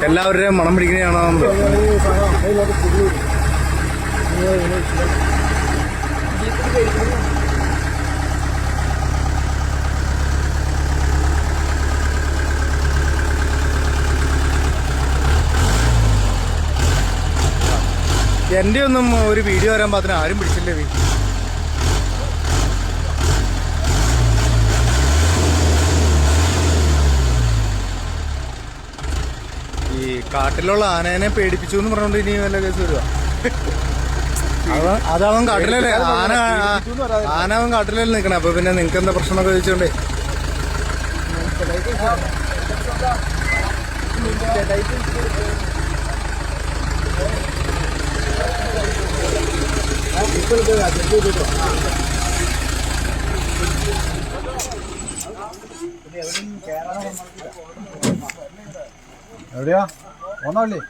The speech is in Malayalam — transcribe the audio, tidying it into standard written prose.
എല്ലാവരുടെയും മണം പിടിക്കുന്നതാണോ? എന്റെ ഒന്നും ഒരു വീഡിയോ വരാൻ പാത്തിന് ആരും പിടിച്ചില്ലേ. ഈ കാട്ടിലുള്ള ആനേനെ പേടിപ്പിച്ചു എന്ന് പറഞ്ഞോണ്ട് ഇനി വല്ല കേസ് വരുക? അതവൻ കാട്ടിലല്ലേ ആന അവൻ കാട്ടിലല്ലേ നിൽക്കണേ. അപ്പൊ പിന്നെ നിങ്ങക്ക് എന്താ പ്രശ്നം എന്നൊക്കെ ചോദിച്ചോണ്ടേ. എവിടെയാ? ഒന്നല്ലേ?